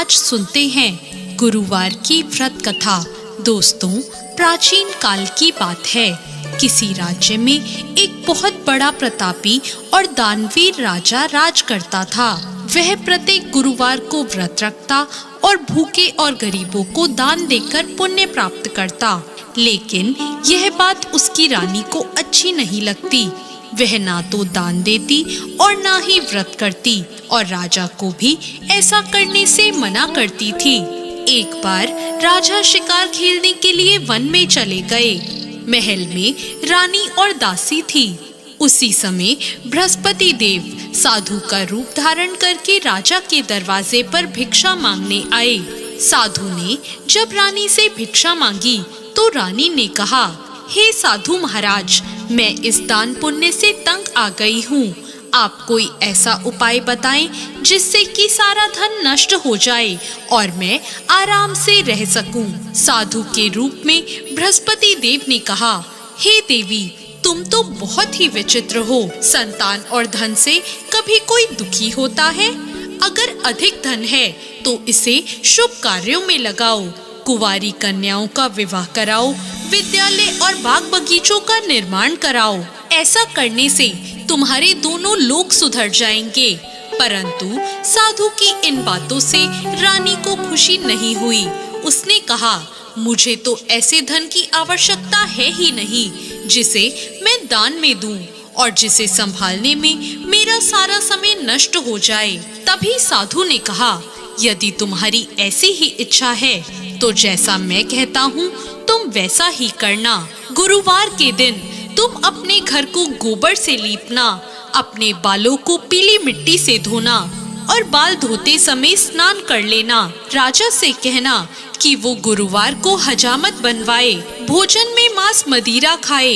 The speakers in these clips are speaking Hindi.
आज सुनते हैं गुरुवार की व्रत कथा। दोस्तों, प्राचीन काल की बात है। किसी राज्य में एक बहुत बड़ा प्रतापी और दानवीर राजा राज करता था। वह प्रत्येक गुरुवार को व्रत रखता और भूखे और गरीबों को दान देकर पुण्य प्राप्त करता। लेकिन यह बात उसकी रानी को अच्छी नहीं लगती। वह ना तो दान देती और ना ही व्रत करती और राजा को भी ऐसा करने से मना करती थी। एक बार राजा शिकार खेलने के लिए वन में चले गए। महल में रानी और दासी थी। उसी समय बृहस्पति देव साधु का रूप धारण करके राजा के दरवाजे पर भिक्षा मांगने आए। साधु ने जब रानी से भिक्षा मांगी तो रानी ने कहा, हे साधु महाराज, मैं इस दान पुण्य से तंग आ गई हूँ। आप कोई ऐसा उपाय बताएं जिससे कि सारा धन नष्ट हो जाए और मैं आराम से रह सकूं। साधु के रूप में बृहस्पति देव ने कहा, हे देवी, तुम तो बहुत ही विचित्र हो। संतान और धन से कभी कोई दुखी होता है? अगर अधिक धन है तो इसे शुभ कार्यों में लगाओ। कुंवारी कन्याओं का विवाह कराओ, विद्यालय और बाग बगीचों का निर्माण कराओ। ऐसा करने से तुम्हारे दोनों लोग सुधर जाएंगे। परंतु साधु की इन बातों से रानी को खुशी नहीं हुई। उसने कहा, मुझे तो ऐसे धन की आवश्यकता है ही नहीं जिसे मैं दान में दूं और जिसे संभालने में मेरा सारा समय नष्ट हो जाए। तभी साधु ने कहा, यदि तुम्हारी ऐसी ही इच्छा है तो जैसा मैं कहता हूँ तुम वैसा ही करना। गुरुवार के दिन तुम अपने घर को गोबर से लीपना, अपने बालों को पीली मिट्टी से धोना और बाल धोते समय स्नान कर लेना। राजा से कहना कि वो गुरुवार को हजामत बनवाए, भोजन में मांस मदिरा खाए,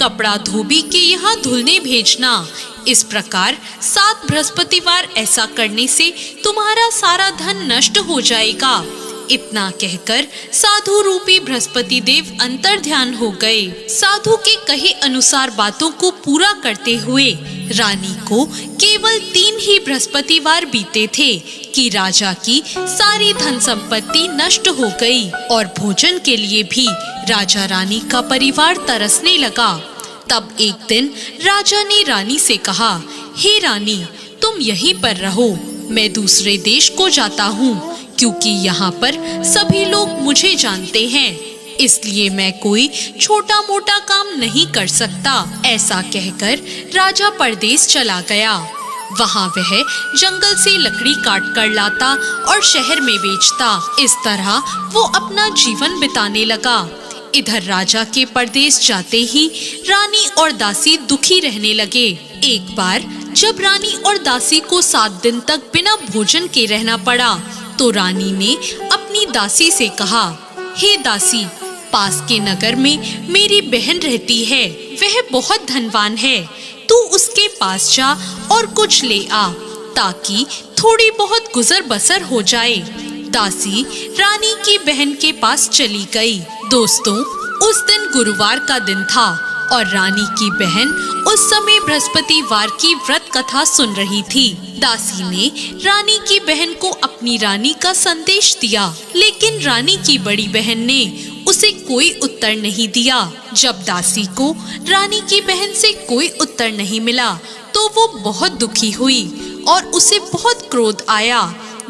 कपड़ा धोबी के यहाँ धुलने भेजना। इस प्रकार 7 बृहस्पतिवार ऐसा करने से तुम्हारा सारा धन नष्ट हो जाएगा। इतना कहकर साधु रूपी बृहस्पति देव अंतर ध्यान हो गए। साधु के कहे अनुसार बातों को पूरा करते हुए रानी को केवल 3 ही बृहस्पतिवार बीते थे कि राजा की सारी धन संपत्ति नष्ट हो गई और भोजन के लिए भी राजा रानी का परिवार तरसने लगा। तब एक दिन राजा ने रानी से कहा, हे रानी, तुम यहीं पर रहो, मैं दूसरे देश को जाता हूँ क्योंकि यहाँ पर सभी लोग मुझे जानते हैं, इसलिए मैं कोई छोटा मोटा काम नहीं कर सकता। ऐसा कहकर राजा परदेश चला गया। वहाँ वह जंगल से लकड़ी काट कर लाता और शहर में बेचता। इस तरह वो अपना जीवन बिताने लगा। इधर राजा के परदेश जाते ही रानी और दासी दुखी रहने लगे। एक बार जब रानी और दासी को 7 दिन तक बिना भोजन के रहना पड़ा तो रानी ने अपनी दासी से कहा, हे दासी, पास के नगर में मेरी बहन रहती है, वह बहुत धनवान है। तू उसके पास जा और कुछ ले आ ताकि थोड़ी बहुत गुजर बसर हो जाए। दासी रानी की बहन के पास चली गई। दोस्तों, उस दिन गुरुवार का दिन था और रानी की बहन उस समय बृहस्पतिवार की व्रत कथा सुन रही थी। दासी ने रानी की बहन को अपनी रानी का संदेश दिया, लेकिन रानी की बड़ी बहन ने उसे कोई उत्तर नहीं दिया। जब दासी को रानी की बहन से कोई उत्तर नहीं मिला तो वो बहुत दुखी हुई और उसे बहुत क्रोध आया।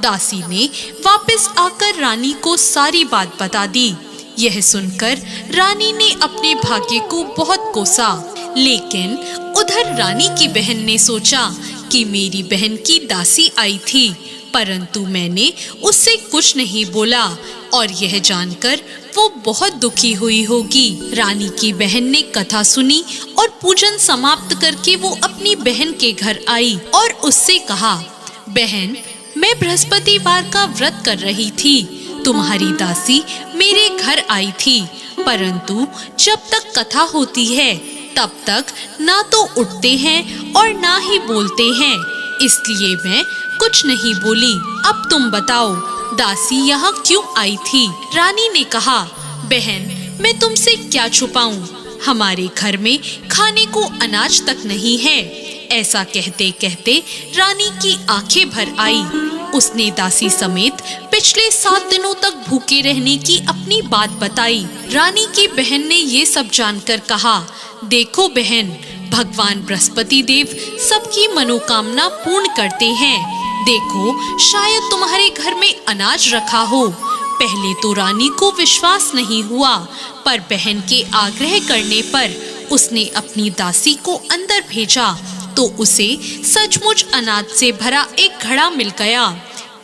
दासी ने वापस आकर रानी को सारी बात बता दी। यह सुनकर रानी ने अपने भाग्य को बहुत कोसा, लेकिन उधर रानी की बहन ने सोचा कि मेरी बहन की दासी आई थी, परंतु मैंने उससे कुछ नहीं बोला और यह जानकर वो बहुत दुखी हुई होगी। रानी की बहन ने कथा सुनी और पूजन समाप्त करके वो अपनी बहन के घर आई और उससे कहा, बहन, मैं बृहस्पतिवार का व्रत कर रही थी। तुम्हारी दासी मेरे घर आई थी, परंतु जब तक कथा होती है तब तक ना तो उठते हैं और ना ही बोलते हैं, इसलिए मैं कुछ नहीं बोली। अब तुम बताओ, दासी यहाँ क्यों आई थी? रानी ने कहा, बहन, मैं तुमसे क्या छुपाऊं? हमारे घर में खाने को अनाज तक नहीं है। ऐसा कहते कहते रानी की आंखें भर आई। उसने दासी समेत पिछले 7 दिनों तक भूखे रहने की अपनी बात बताई। रानी की बहन ने ये सब जानकर कहा, देखो बहन, भगवान बृहस्पति देव सबकी मनोकामना पूर्ण करते हैं। देखो, शायद तुम्हारे घर में अनाज रखा हो। पहले तो रानी को विश्वास नहीं हुआ, पर बहन के आग्रह करने पर उसने अपनी दासी को अंदर भेजा तो उसे सचमुच अनाज से भरा एक घड़ा मिल गया।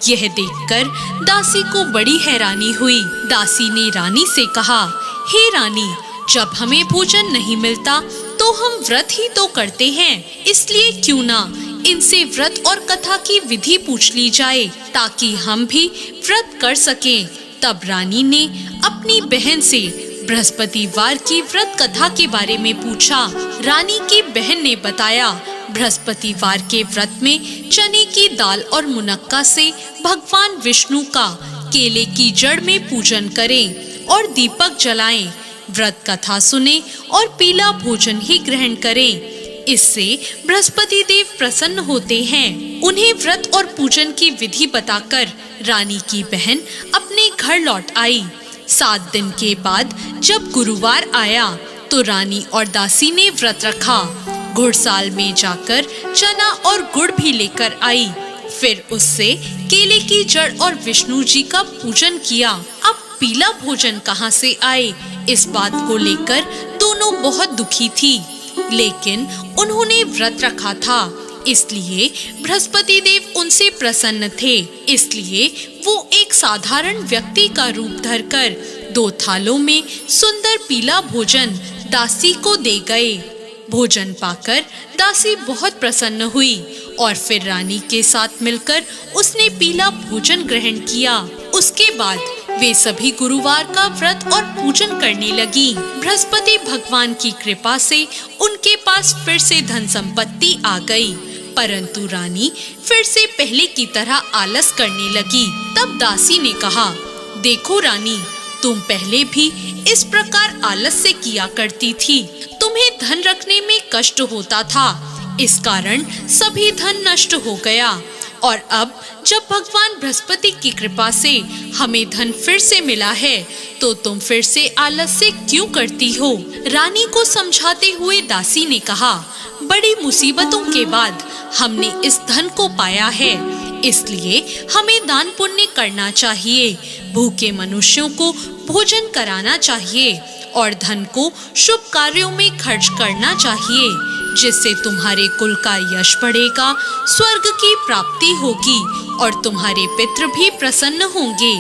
यह देखकर दासी को बड़ी हैरानी हुई। दासी ने रानी से कहा, हे रानी, जब हमें भोजन नहीं मिलता तो हम व्रत ही तो करते हैं, इसलिए क्यों ना इनसे व्रत और कथा की विधि पूछ ली जाए ताकि हम भी व्रत कर सकें। तब रानी ने अपनी बहन से बृहस्पतिवार की व्रत कथा के बारे में पूछा। रानी की बहन ने बताया, बृहस्पतिवार के व्रत में चने की दाल और मुनक्का से भगवान विष्णु का केले की जड़ में पूजन करें और दीपक जलाएं, व्रत कथा सुने और पीला भोजन ही ग्रहण करें। इससे बृहस्पति देव प्रसन्न होते हैं। उन्हें व्रत और पूजन की विधि बताकर रानी की बहन अपने घर लौट आई। 7 दिन के बाद जब गुरुवार आया तो रानी और दासी ने व्रत रखा। घुड़साल में जाकर चना और गुड़ भी लेकर आई। फिर उससे केले की जड़ और विष्णु जी का पूजन किया। अब पीला भोजन कहाँ से आए, इस बात को लेकर दोनों बहुत दुखी थी, लेकिन उन्होंने व्रत रखा था, इसलिए बृहस्पति देव उनसे प्रसन्न थे। इसलिए वो एक साधारण व्यक्ति का रूप धरकर 2 थालों में सुंदर पीला भोजन दासी को दे गए। भोजन पाकर दासी बहुत प्रसन्न हुई और फिर रानी के साथ मिलकर उसने पीला भोजन ग्रहण किया। उसके बाद वे सभी गुरुवार का व्रत और पूजन करने लगी। बृहस्पति भगवान की कृपा से उनके पास फिर से धन संपत्ति आ गई, परंतु रानी फिर से पहले की तरह आलस करने लगी। तब दासी ने कहा, देखो रानी, तुम पहले भी इस प्रकार आलस से किया करती थी। तुम्हें धन रखने में कष्ट होता था, इस कारण सभी धन नष्ट हो गया, और अब जब भगवान बृहस्पति की कृपा से हमें धन फिर से मिला है तो तुम फिर से आलस से क्यों करती हो। रानी को समझाते हुए दासी ने कहा, बड़ी मुसीबतों के बाद हमने इस धन को पाया है, इसलिए हमें दान पुण्य करना चाहिए, भूखे मनुष्यों को भोजन कराना चाहिए और धन को शुभ कार्यों में खर्च करना चाहिए, जिससे तुम्हारे कुल का यश बढ़ेगा, स्वर्ग की प्राप्ति होगी और तुम्हारे पितृ भी प्रसन्न होंगे।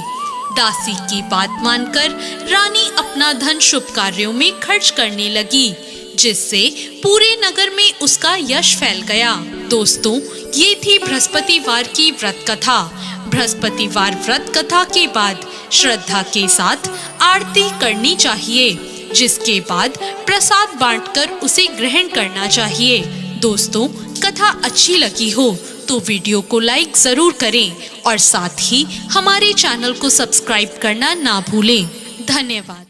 दासी की बात मानकर रानी अपना धन शुभ कार्यों में खर्च करने लगी, जिससे पूरे नगर में उसका यश फैल गया। दोस्तों, ये थी बृहस्पतिवार की व्रत कथा। बृहस्पतिवार व्रत कथा के बाद श्रद्धा के साथ आरती करनी चाहिए, जिसके बाद प्रसाद बांटकर उसे ग्रहण करना चाहिए। दोस्तों, कथा अच्छी लगी हो तो वीडियो को लाइक जरूर करें और साथ ही हमारे चैनल को सब्सक्राइब करना ना भूलें। धन्यवाद।